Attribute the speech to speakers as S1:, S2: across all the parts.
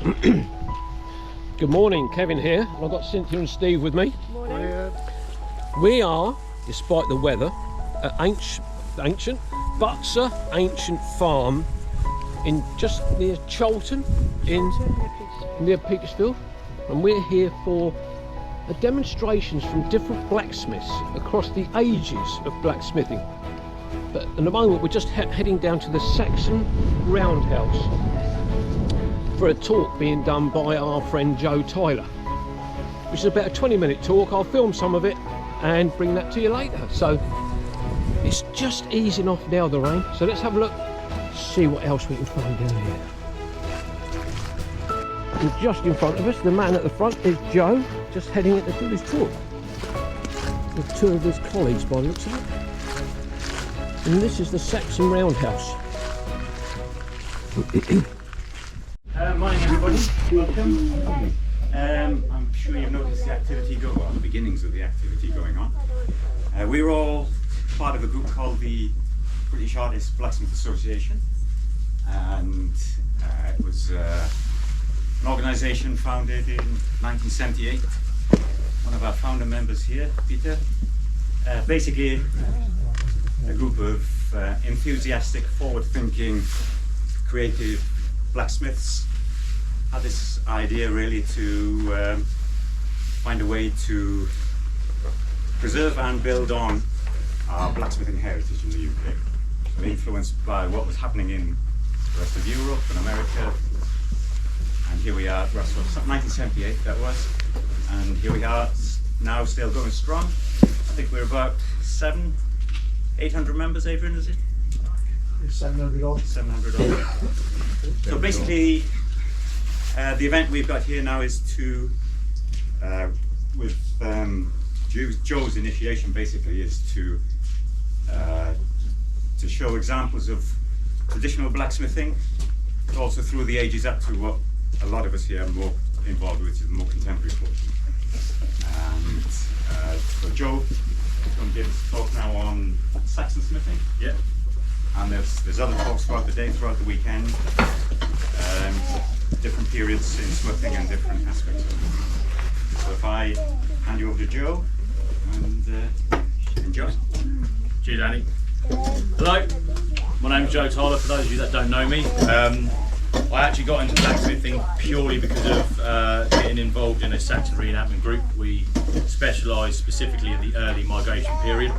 S1: Good morning, Kevin here. I've got Cynthia and Steve with me.
S2: Morning.
S1: We are, despite the weather, at ancient Butser Ancient Farm in just near Cholton, near Petersfield, and we're here for demonstrations from different blacksmiths across the ages of blacksmithing. But at the moment we're just heading down to the Saxon Roundhouse for a talk being done by our friend Joe Tyler, which is about a 20-minute talk. I'll film some of it and bring that to you later. So it's just easing off now, the rain, so let's have a look, see what else we can find down here. And just in front of us, the man at the front is Joe, just heading in to do his talk with two of his colleagues by the looks of it. And this is the Saxon Roundhouse.
S3: Morning everybody, welcome. I'm sure you've noticed the activity the beginnings of the activity going on. We're all part of a group called the British Artists Blacksmith Association, and it was an organisation founded in 1978. One of our founder members here, Peter, basically a group of enthusiastic, forward-thinking, creative blacksmiths had this idea really to find a way to preserve and build on our blacksmithing heritage in the UK. So influenced by what was happening in the rest of Europe and America, and here we are, 1978 that was, and here we are now still going strong. I think we're about 800 members, Adrian, is it?
S2: 700 odd.
S3: 700 odd. So basically, the event we've got here now is to, with Joe's initiation, basically is to show examples of traditional blacksmithing, but also through the ages up to what a lot of us here are more involved with, is the more contemporary portion. And so Joe is going to give us a talk now on Saxon smithing. Yeah. And there's other talks throughout the day, throughout the weekend, different periods in smithing and different aspects of it. So if I hand you over to Joe and enjoy.
S4: Cheers, Annie. Hello, my name's Joe Tyler, for those of you that don't know me. I actually got into blacksmithing purely because of getting involved in a Saxon reenactment group. We specialise specifically in the early migration period.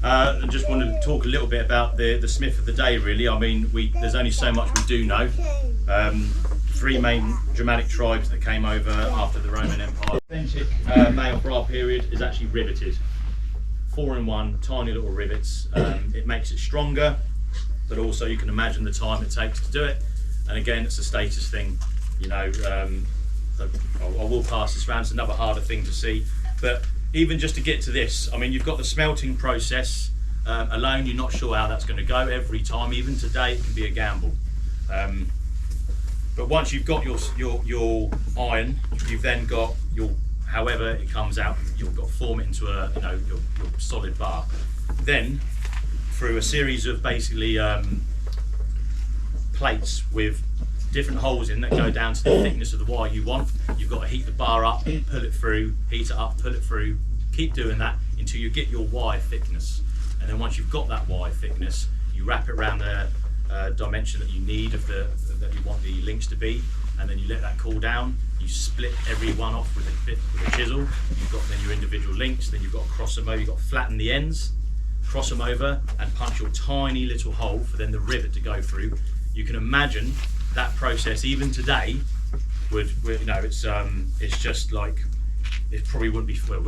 S4: I just wanted to talk a little bit about the smith of the day, really. I mean, there's only so much we do know. Three main Germanic tribes that came over after the Roman Empire. Authentic male bra period is actually riveted. 4-in-1, tiny little rivets. It makes it stronger, but also you can imagine the time it takes to do it. And again, it's a status thing, you know. I will pass this around, it's another harder thing to see. But even just to get to this, I mean, you've got the smelting process alone, you're not sure how that's going to go every time. Even today, it can be a gamble. But once you've got your iron, you've then got however it comes out, you've got to form it into your solid bar. Then, through a series of basically plates with different holes in that go down to the thickness of the wire you want, you've got to heat the bar up, pull it through, heat it up, pull it through, keep doing that until you get your wire thickness. And then once you've got that wire thickness, you wrap it around the dimension that you need that you want the links to be, and then you let that cool down. You split every one off with a chisel. You've got then your individual links, then you've got to cross them over, you've got to flatten the ends, cross them over and punch your tiny little hole for then the rivet to go through. You can imagine that process even today would it's just like, it probably wouldn't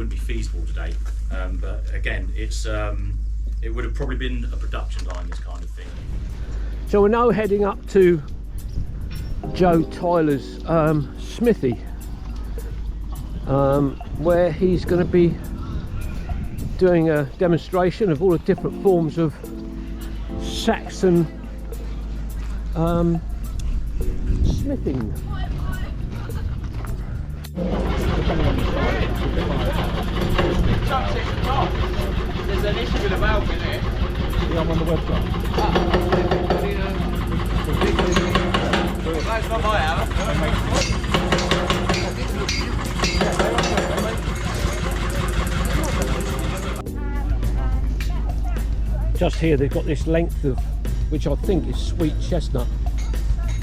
S4: be feasible today, but again, it would have probably been a production line, this kind of thing.
S1: So we're now heading up to Joe Tyler's smithy, where he's going to be doing a demonstration of all the different forms of Saxon smithing.
S2: There's an issue with the valve in it. Yeah, I'm on the website. That's not my hammer.
S1: Just here they've got this length of, which I think is sweet chestnut,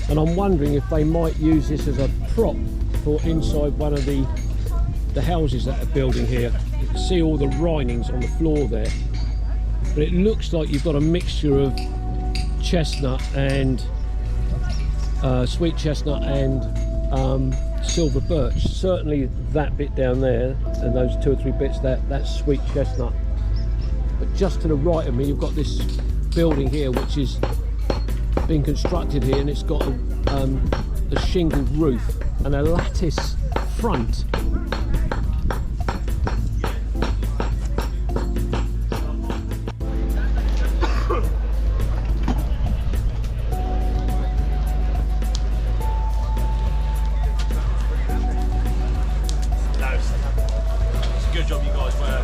S1: and I'm wondering if they might use this as a prop for inside one of the houses that they're building here. You can see all the linings on the floor there, but it looks like you've got a mixture of chestnut and sweet chestnut and silver birch. Certainly that bit down there and those 2 or 3 bits, that's sweet chestnut. But just to the right of me, you've got this building here which is being constructed here, and it's got a shingled roof and a lattice front.
S4: Job you guys were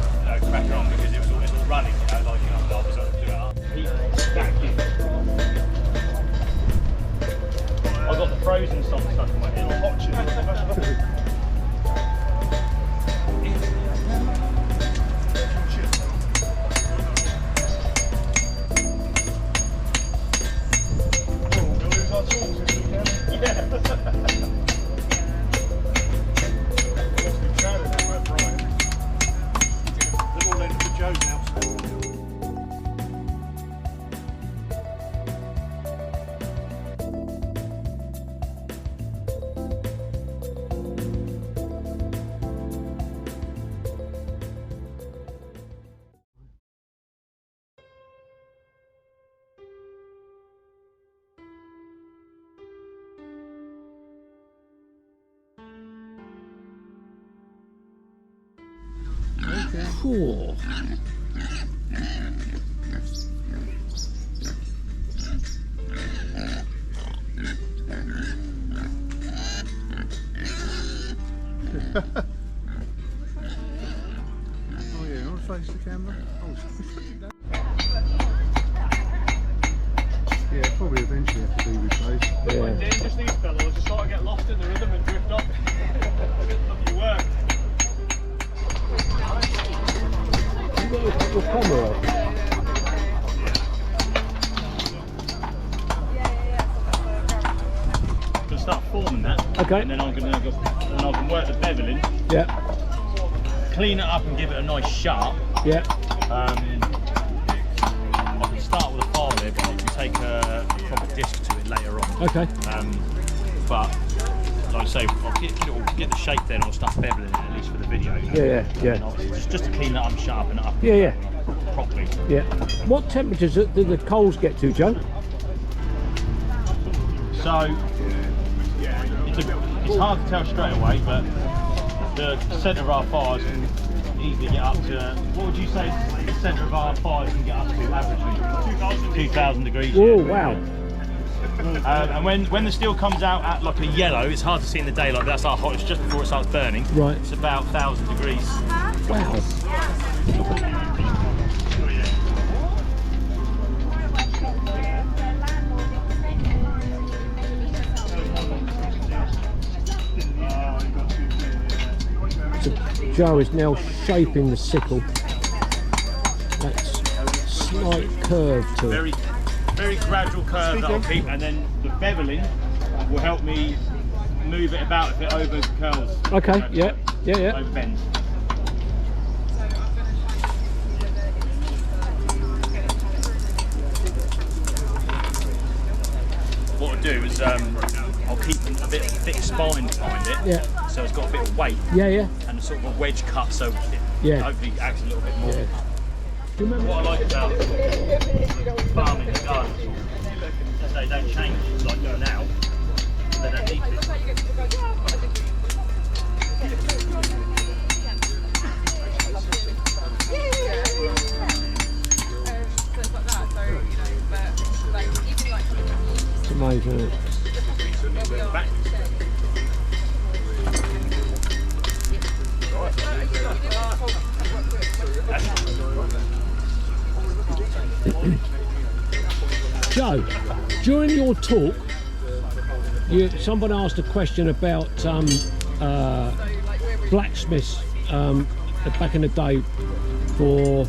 S4: cracking on, because it was always running, you know, like, you know, I was able to do it up. I got the frozen stuff stuck in my head.
S1: Cool.
S2: Oh yeah, you want to face the camera? Yeah, probably eventually have to be replaced.
S1: Yeah.
S4: Dangerous, these fellows just sort of get lost in the rhythm and drift off. Look, you work.
S1: You've got your camera.
S4: I'm gonna start forming that.
S1: Okay.
S4: And then I'm gonna go, and I can work the beveling,
S1: Yeah.
S4: clean it up and give it a nice sharp.
S1: Yeah.
S4: I can start with a file there, but you can take a proper disc to it later on.
S1: Okay.
S4: But like I say, I'll get the shape then, I'll start beveling it at least for the video. You know?
S1: Yeah.
S4: And obviously just to clean it up and sharpen it up.
S1: Yeah.
S4: Properly.
S1: Yeah. What temperatures do the coals get to, Joe?
S4: So it's hard to tell straight away, but the centre of our fires can easily get up to, what would you say the centre of our fires can get up to averagely? 2,000 degrees.
S1: Oh,
S4: yeah.
S1: wow.
S4: And when the steel comes out at like a yellow, it's hard to see in the daylight, but that's our hottest, just before it starts burning.
S1: Right.
S4: It's about 1,000 degrees.
S1: Wow. So Joe is now shaping the sickle. That's slight curve to it.
S4: Very gradual curve that I'll keep, and then the beveling will help me move it about if it over curls.
S1: Okay, yeah.
S4: Over bends. What I'll do is I'll keep a bit of thick spine behind it,
S1: Yeah.
S4: so it's got a bit of weight,
S1: Yeah.
S4: and a sort of a wedge cut, so it hopefully acts a little bit more.
S1: Yeah. Do you remember?
S4: What I like about farming and gardens is they don't change, like going out, they don't need to.
S1: It's amazing, isn't it?
S4: Back.
S1: Joe, during your talk, Somebody asked a question about blacksmiths back in the day for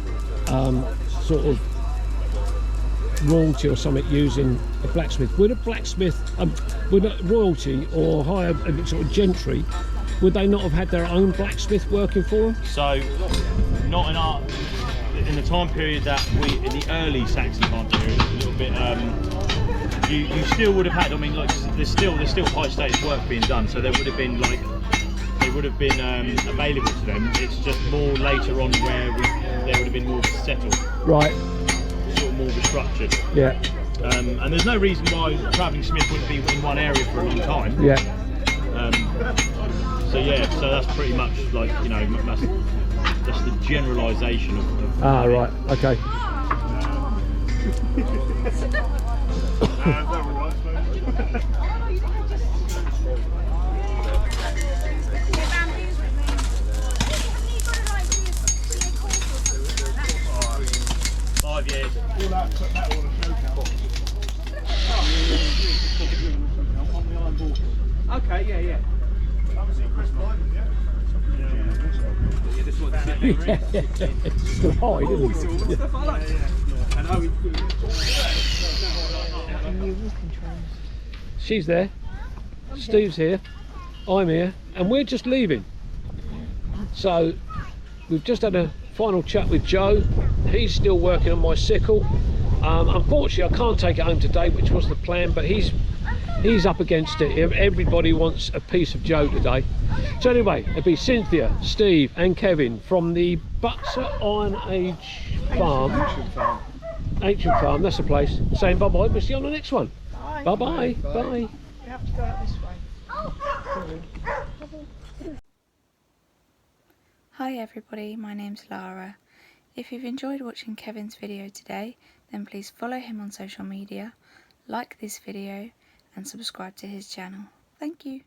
S1: sort of royalty or something using a blacksmith. Would a blacksmith, would a royalty or higher sort of gentry, would they not have had their own blacksmith working for them?
S4: So, not in the time period that in the early Saxon time period, a little bit. You still would have had. I mean, like there's still high status work being done, so there would have been available to them. It's just more later on where there would have been more settled. Right. Sort of more restructured.
S1: Yeah.
S4: And there's no reason why a travelling smith wouldn't be in one area for a long time.
S1: Yeah.
S4: So that's pretty much like, you know, that's the generalisation of
S1: right, okay.
S4: Years.
S3: Okay, yeah.
S1: It's high, isn't it? She's there, Steve's here, I'm here, and we're just leaving. So we've just had a final chat with Joe. He's still working on my sickle. Unfortunately, I can't take it home today, which was the plan, but he's up against it. Everybody wants a piece of Joe today. So anyway, it'll be Cynthia, Steve and Kevin from the Butser Ancient Farm, that's the place. Saying bye-bye, we'll see you on the next one. Bye-bye. Bye.
S5: You have to go out this way.
S6: Hi everybody, my name's Lara. If you've enjoyed watching Kevin's video today, then please follow him on social media, like this video and subscribe to his channel. Thank you.